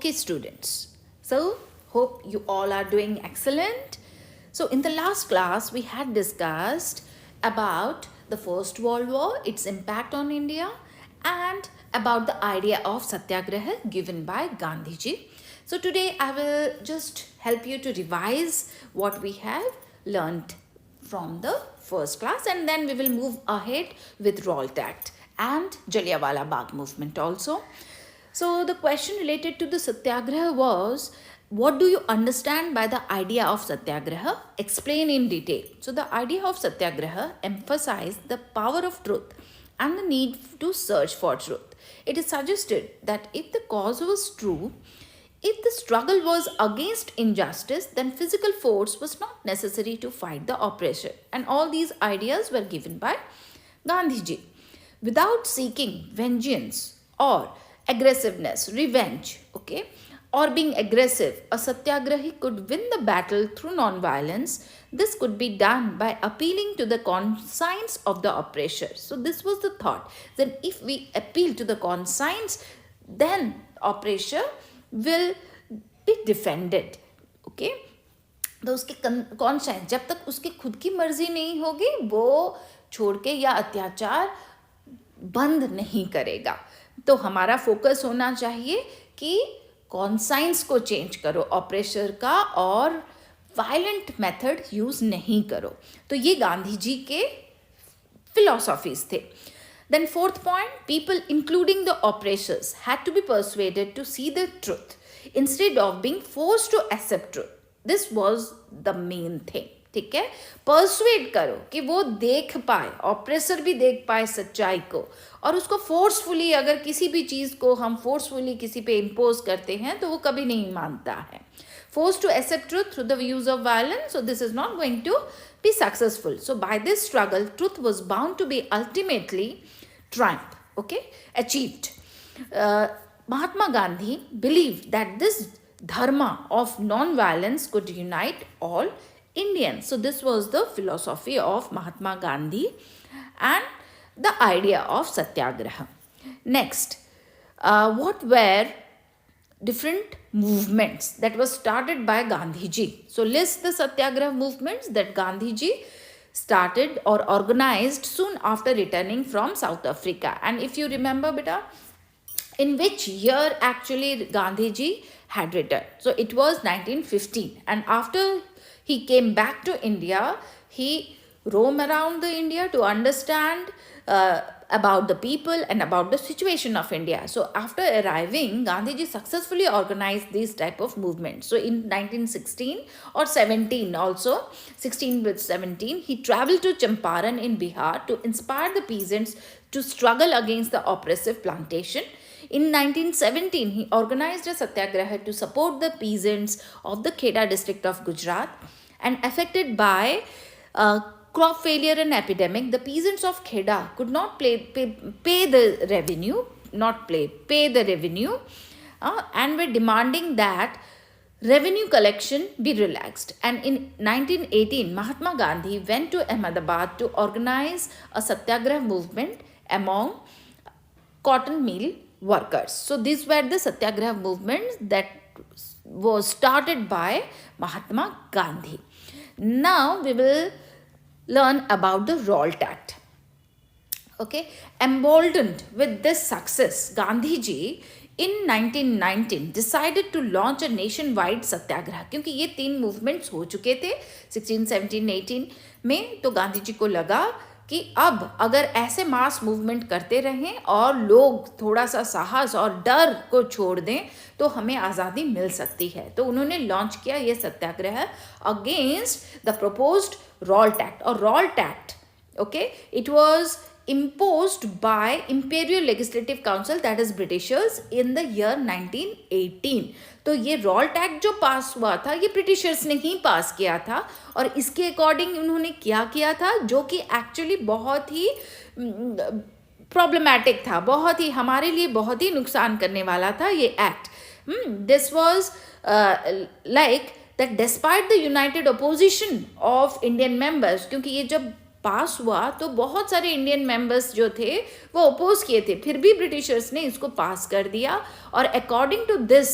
Okay, students. So, hope you all are doing excellent. So, in the last class, we had discussed about the First World War, its impact on India, and about the idea of Satyagraha given by Gandhiji. So, today I will just help you to revise what we have learned from the first class, and then we will move ahead with Ralt Act and Jallianwala Bagh movement also. So the question related to the Satyagraha was, what do you understand by the idea of Satyagraha? Explain in detail. So the idea of Satyagraha emphasized the power of truth and the need to search for truth. It is suggested that if the cause was true, if the struggle was against injustice, then physical force was not necessary to fight the oppressor. And all these ideas were given by Gandhiji. Without seeking vengeance or aggressiveness, revenge, okay, or being aggressive, a satyagrahi could win the battle through non-violence. This could be done by appealing to the conscience of the oppressor. So this was the thought. Then if we appeal to the conscience, then oppressor will be defended. Okay. तो उसके conscious जब तक उसकी खुद की मर्जी नहीं होगी वो छोड़ के या अत्याचार बंद नहीं करेगा. तो हमारा फोकस होना चाहिए कि कॉन्साइंस को चेंज करो ऑपरेशर का और वायलेंट मेथड यूज नहीं करो. तो ये गांधी जी के फिलॉसफीज थे. Then fourth point, people including the oppressors had to be persuaded to see the truth instead of being forced to accept truth. This was the main thing. ठीक है, persuade करो कि वो देख पाए, ऑपरेसर भी देख पाए सच्चाई को, और उसको फोर्सफुली, अगर किसी भी चीज़ को हम फोर्सफुली किसी पे इम्पोज करते हैं तो वो कभी नहीं मानता है. Forced to accept truth through the use of violence, so this is not going to be successful. So by this struggle, truth was bound to be ultimately triumph, okay, achieved. Mahatma Gandhi believed that this dharma of non-violence could unite all Indians. So this was the philosophy of Mahatma Gandhi and the idea of Satyagraha. Next, what were different movements that was started by Gandhiji? So list the Satyagraha movements that Gandhiji started or organized soon after returning from South Africa. And if you remember, beta, in which year actually Gandhiji had returned? So it was 1915, and after he came back to India, he roamed around the India to understand about the people and about the situation of India. So after arriving, Gandhiji successfully organized these type of movements. So in 1916 or 17 also, 16 with 17, he traveled to Champaran in Bihar to inspire the peasants to struggle against the oppressive plantation. In 1917, he organized a satyagraha to support the peasants of the Kheda district of Gujarat, and affected by crop failure and epidemic. The peasants of Kheda could not pay the revenue, and were demanding that revenue collection be relaxed. And in 1918, Mahatma Gandhi went to Ahmedabad to organize a satyagraha movement among cotton mill workers. So these were the satyagraha movements that was started by Mahatma Gandhi. Now we will learn about the Ralt Act. Okay, emboldened with this success, Gandhiji in 1919 decided to launch a nationwide satyagraha. क्योंकि ये तीन movements हो चुके थे 16, 17, 18 में, तो गांधी जी को लगा कि अब अगर ऐसे मास मूवमेंट करते रहें और लोग थोड़ा सा साहस और डर को छोड़ दें तो हमें आज़ादी मिल सकती है. तो उन्होंने लॉन्च किया ये satyagraha against the proposed Rowlatt Act. और Rowlatt Act, okay, it was imposed by Imperial Legislative Council, that is Britishers, in the year 1918. तो ये रॉल्ट एक्ट जो पास हुआ था ये ब्रिटिशर्स ने ही पास किया था, और इसके अकॉर्डिंग उन्होंने क्या किया था जो कि एक्चुअली बहुत ही प्रॉब्लमैटिक था, बहुत ही हमारे लिए बहुत ही नुकसान करने वाला था ये act. This was like that despite the United opposition of Indian members, क्योंकि ये जब पास हुआ तो बहुत सारे इंडियन मेंबर्स जो थे वो अपोज किए थे, फिर भी ब्रिटिशर्स ने इसको पास कर दिया. और according to this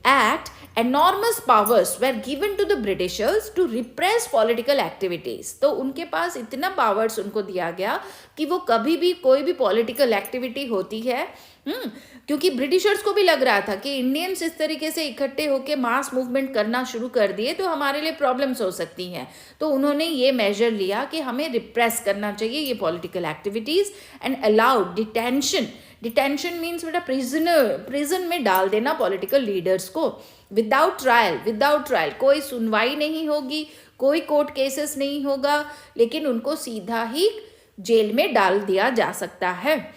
Act, enormous powers were given to the Britishers to repress political activities. तो उनके पास इतना पावर्स उनको दिया गया कि वो कभी भी कोई भी पॉलिटिकल एक्टिविटी होती है, क्योंकि ब्रिटिशर्स को भी लग रहा था कि इंडियंस इस तरीके से इकट्ठे होकर मास मूवमेंट करना शुरू कर दिए तो हमारे लिए प्रॉब्लम्स हो सकती हैं, तो उन्होंने ये मेजर लिया कि हमें रिप्रेस करना चाहिए ये political activities and allowed detention means बेटा प्रिजन में डाल देना पॉलिटिकल लीडर्स को विदाउट ट्रायल कोई सुनवाई नहीं होगी, कोई कोर्ट केसेस नहीं होगा, लेकिन उनको सीधा ही जेल में डाल दिया जा सकता है.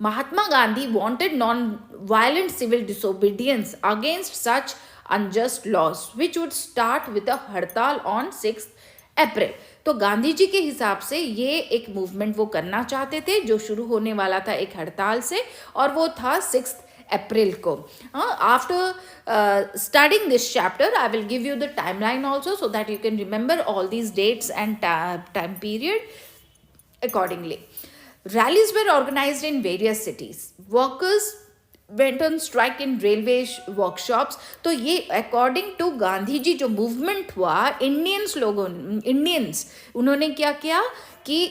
Mahatma Gandhi wanted non-violent civil disobedience against such unjust laws, which would start with a हड़ताल on 6th April. तो गांधी जी के हिसाब से ये एक मूवमेंट वो करना चाहते थे जो शुरू होने वाला था एक हड़ताल से, और वो था 6th April को. After studying this chapter, I will give you the timeline also so that you can remember all these dates and time period accordingly. Rallies were organized in various cities. Workers went on strike in railway workshops. तो ये according to Gandhi ji जो movement हुआ, Indians उन्होंने क्या किया कि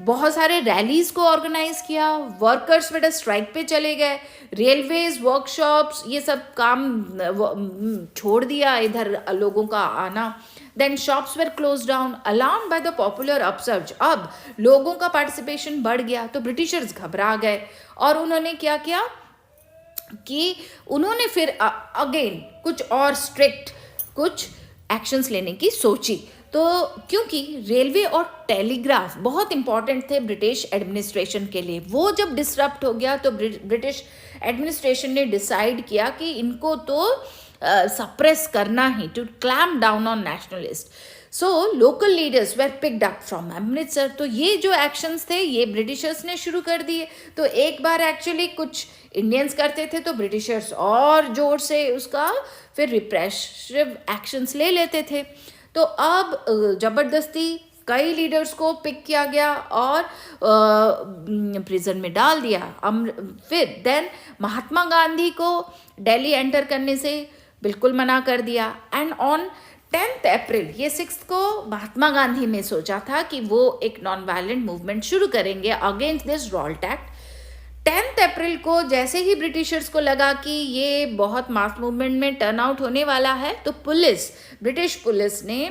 बहुत सारे रैलीज को ऑर्गेनाइज किया, वर्कर्स बेटा स्ट्राइक पे चले गए, रेलवेज वर्कशॉप्स ये सब काम छोड़ दिया, इधर लोगों का आना. Then shops were closed down, alarmed by the popular upsurge. अब लोगों का पार्टिसिपेशन बढ़ गया तो ब्रिटिशर्स घबरा गए और उन्होंने क्या किया कि उन्होंने फिर अगेन कुछ और स्ट्रिक्ट कुछ एक्शंस लेने की सोची. तो क्योंकि रेलवे और टेलीग्राफ बहुत इंपॉर्टेंट थे ब्रिटिश एडमिनिस्ट्रेशन के लिए, वो जब डिसरप्ट हो गया तो ब्रिटिश एडमिनिस्ट्रेशन ने डिसाइड किया कि इनको तो सप्रेस करना ही, to clamp down on nationalist. So local leaders were picked up from Amritsar. तो ये जो एक्शंस थे ये ब्रिटिशर्स ने शुरू कर दिए. तो एक बार एक्चुअली कुछ इंडियंस करते थे तो ब्रिटिशर्स और जोर से उसका फिर रिप्रेसिव एक्शंस ले लेते थे. तो अब जबरदस्ती कई लीडर्स को पिक किया गया और प्रिजन में डाल दिया. फिर देन महात्मा गांधी को दिल्ली एंटर करने से बिल्कुल मना कर दिया. एंड ऑन 10th अप्रैल, ये 6th को महात्मा गांधी ने सोचा था कि वो एक नॉन वायलेंट मूवमेंट शुरू करेंगे against this Raoult act. 10th अप्रैल को जैसे ही ब्रिटिशर्स को लगा कि ये बहुत मास मूवमेंट में टर्न आउट होने वाला है तो ब्रिटिश पुलिस ने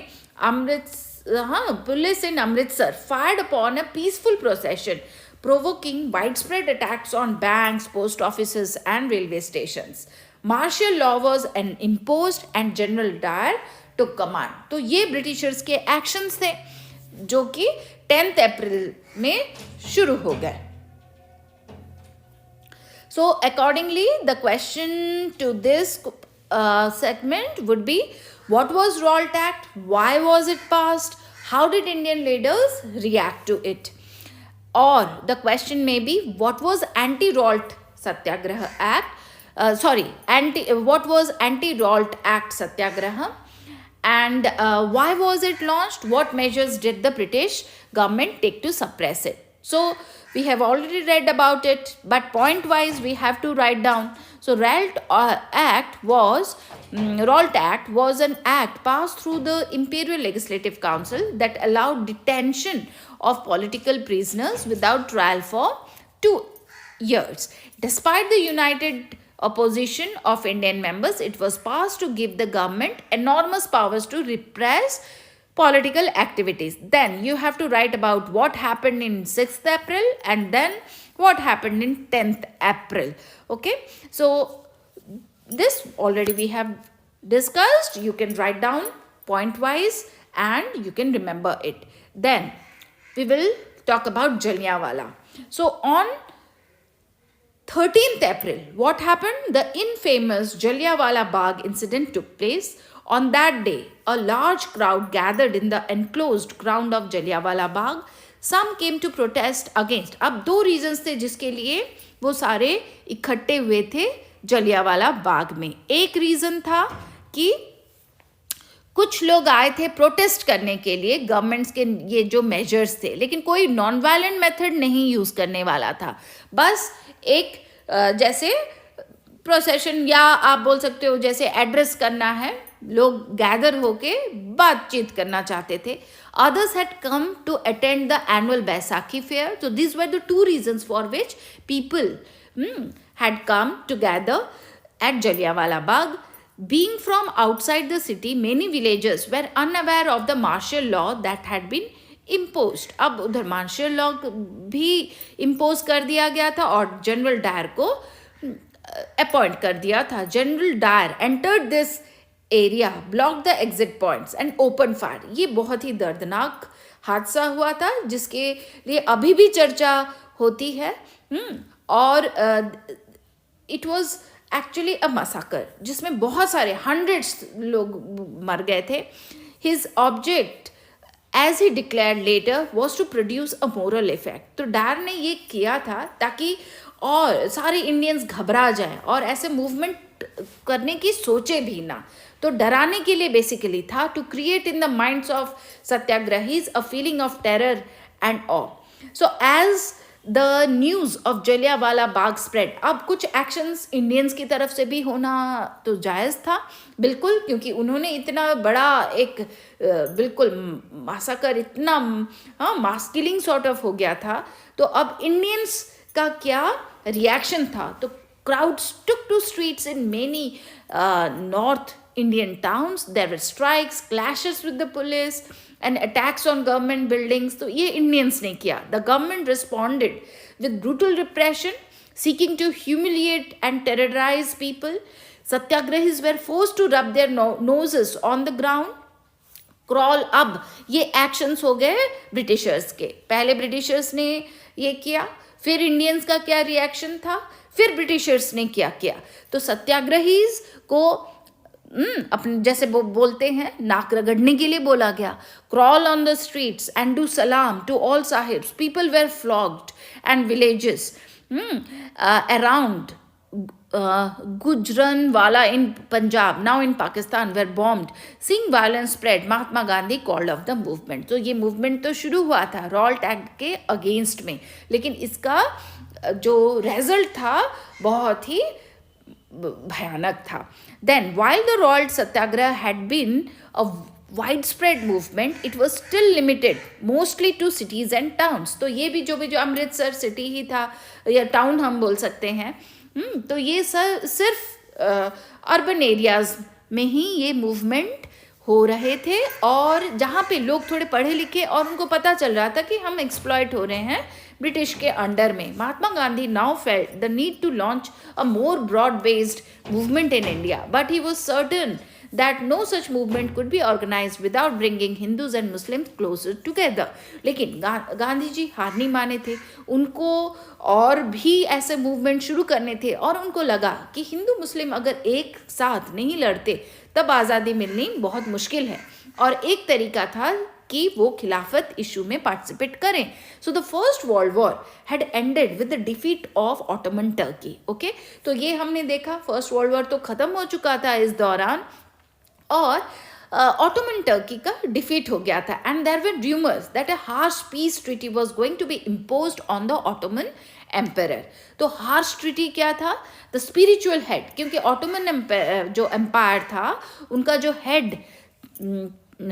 police in Amritsar fired upon a peaceful procession, provoking widespread attacks on banks, post offices and railway stations. Martial law was imposed and General Dyer took command. तो ये Britishers के actions थे जो कि 10th अप्रैल में शुरू हो गए. So accordingly, the question to this segment would be, what was Ralt Act? Why was it passed? How did Indian leaders react to it? Or the question may be, what was Anti-Ralt Satyagraha Act? What was Anti-Ralt Act Satyagraha? And why was it launched? What measures did the British government take to suppress it? So we have already read about it, but point wise we have to write down. So Ralt Act was an act passed through the Imperial Legislative Council that allowed detention of political prisoners without trial for 2 years. Despite the united opposition of Indian members, it was passed to give the government enormous powers to repress political activities. Then you have to write about what happened in 6th April and then what happened in 10th April. Okay, so this already we have discussed. You can write down point wise and you can remember it. Then we will talk about Jallianwala. So on 13th April, what happened? The infamous Jallianwala Bagh incident took place. On that day, a large crowd gathered in the enclosed ground of Jallianwala Bagh. Some came to protest against. अब 2 reasons थे जिसके लिए वो सारे इकट्ठे हुए थे जलियांवाला बाग में. एक रीज़न था कि कुछ लोग आए थे प्रोटेस्ट करने के लिए गवर्नमेंट्स के ये जो मेजर्स थे, लेकिन कोई नॉन वायलेंट मेथड नहीं यूज़ करने वाला था. बस एक जैसे प्रोसेशन, या आप बोल सकते हो जैसे एड्रेस करना है, लोग गैदर होके बातचीत करना चाहते थे. Others had come to attend the annual Baisakhi fair. So these were the two reasons for which people had come together at Jallianwala Bagh. Being from outside the city, many villagers were unaware of the martial law that had been imposed. अब उधर martial law भी impose कर दिया गया था और general Dyer को appoint कर दिया था. General Dyer entered this area, block the exit points and open fire. ये बहुत ही दर्दनाक हादसा हुआ था जिसके लिए अभी भी चर्चा होती है. और it was actually a massacre जिसमें बहुत सारे हंड्रेड्स लोग मर गए थे. His object as he declared later was to produce a moral effect. तो डायर ने ये किया था ताकि और सारे इंडियंस घबरा जाएं और ऐसे मूवमेंट करने की सोचे भी ना. तो डराने के लिए बेसिकली था, to create in the minds of satyagrahis a feeling of terror and awe. So as the news of Jallianwala Bagh spread, अब कुछ एक्शंस इंडियंस की तरफ से भी होना तो जायज़ था बिल्कुल, क्योंकि उन्होंने इतना बड़ा एक बिल्कुल मासाकर, इतना मास किलिंग सॉर्ट ऑफ हो गया था. तो अब इंडियंस का क्या रिएक्शन था? तो crowds took to streets in many North Indian towns. There were strikes, clashes with the police and attacks on government buildings. तो ये Indians ने किया. The government responded with brutal repression, seeking to humiliate and terrorize people. Satyagrahis were forced to rub their noses on the ground. Crawl. अब ये actions हो गए Britishers के. पहले ब्रिटिशर्स ने ये किया, फिर इंडियंस का क्या रिएक्शन था, फिर ब्रिटिशर्स ने क्या किया. तो सत्याग्रहीज को अपने जैसे वो बोलते हैं नाक रगड़ने के लिए बोला गया. Crawl on the streets and do salaam to all sahibs. People were flogged and villages around Gujranwala in Punjab, now in Pakistan, were bombed. Seeing violence spread, Mahatma Gandhi called off the movement. तो ये movement तो शुरू हुआ था Raoult act के against में, लेकिन इसका जो रिजल्ट था बहुत ही भयानक था. Then, while the Rolt Satyagraha had been a widespread movement, it was still limited mostly to cities and towns. तो ये भी जो अमृतसर सिटी ही था या टाउन हम बोल सकते हैं. तो ये सिर्फ अर्बन एरियाज में ही ये मूवमेंट हो रहे थे, और जहाँ पे लोग थोड़े पढ़े लिखे और उनको पता चल रहा था कि हम एक्सप्लॉइट हो रहे हैं ब्रिटिश के अंडर में. Mahatma Gandhi now felt the need to launch a more broad based movement in India, but he was certain that no such movement could be organized without bringing Hindus and Muslims closer together. लेकिन गांधी जी हार नहीं माने थे. उनको और भी ऐसे movement शुरू करने थे, और उनको लगा कि हिंदू मुस्लिम अगर एक साथ नहीं लड़ते तब आज़ादी मिलनी बहुत मुश्किल है, और एक तरीका था कि वो खिलाफत इशू में पार्टिसिपेट करें. So the first world war had ended with the defeat of Ottoman Turkey. Okay, तो ये हमने देखा फर्स्ट वर्ल्ड वॉर तो ख़त्म हो चुका था इस दौरान, और ऑटोमन टर्की का डिफीट हो गया था. And there were rumours that a harsh peace treaty was going to be imposed on the Ottoman Empire. तो हार्श ट्रीटी क्या था? द स्पिरिचुअल हेड, क्योंकि ऑटोमन जो एम्पायर था उनका जो हेड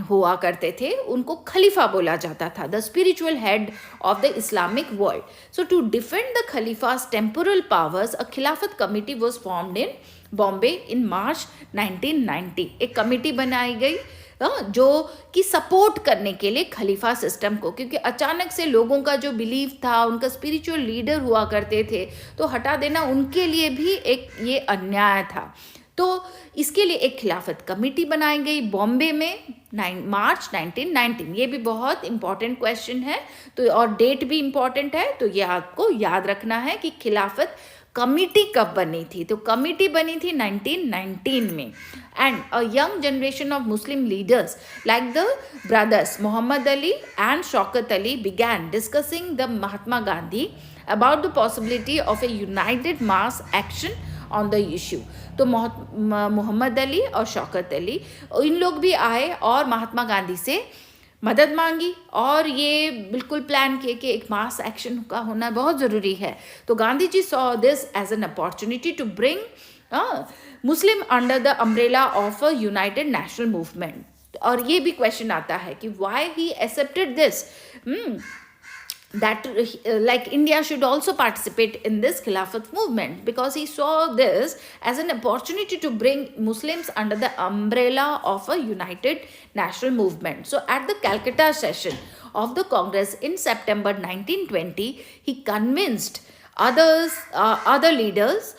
हुआ करते थे उनको खलीफा बोला जाता था, the spiritual head of the Islamic world. So to defend the khalifa's temporal powers, a Khilafat committee was formed in Bombay in March 1990. एक कमेटी बनाई गई जो कि सपोर्ट करने के लिए खलीफा सिस्टम को, क्योंकि अचानक से लोगों का जो बिलीफ था, उनका स्पिरिचुअल लीडर हुआ करते थे, तो हटा देना उनके लिए भी एक ये अन्याय था. तो इसके लिए एक खिलाफत कमेटी बनाई गई बॉम्बे में मार्च 1919. ये भी बहुत इंपॉर्टेंट क्वेश्चन है, तो और डेट भी इंपॉर्टेंट है, तो ये आपको याद रखना है कि खिलाफत कमिटी कब बनी थी. तो कमिटी बनी थी 1919 में. And a young generation of Muslim leaders like the brothers Mohammad Ali and Shaukat Ali began discussing the Mahatma Gandhi about the possibility of a united mass action on the issue. तो मोहम्मद अली और शौकत अली इन लोग भी आए और महात्मा गांधी से मदद मांगी, और ये बिल्कुल प्लान किए कि एक मास एक्शन का होना बहुत ज़रूरी है. तो Gandhi ji saw this as an opportunity to bring Muslim under the umbrella of a united national movement. और ये भी क्वेश्चन आता है कि why he accepted this, that like India should also participate in this Khilafat movement, because he saw this as an opportunity to bring Muslims under the umbrella of a united national movement. So at the Calcutta session of the Congress in September 1920, he convinced other leaders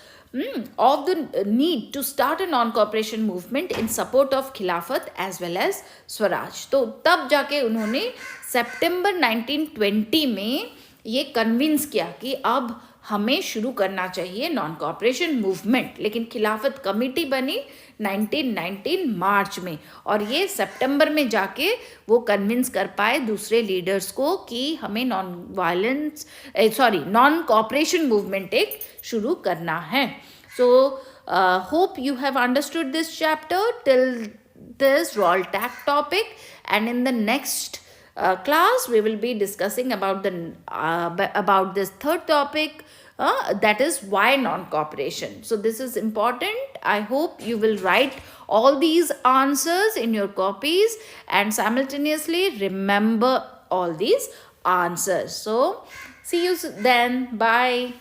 of the need to start a non-cooperation movement in support of Khilafat as well as Swaraj. तो तब जाके उन्होंने सितंबर 1920 में ये convince किया कि अब हमें शुरू करना चाहिए नॉन कॉपरेशन मूवमेंट. लेकिन खिलाफत कमेटी बनी 1919 मार्च में, और ये सितंबर में जाके वो कन्विंस कर पाए दूसरे लीडर्स को कि हमें नॉन कॉपरेशन मूवमेंट एक शुरू करना है. So hope you have understood this chapter till this Roltec topic, and in the next class we will be discussing about this third topic, that is why non-cooperation. So this is important. I hope you will write all these answers in your copies and simultaneously remember all these answers. So see you then. Bye.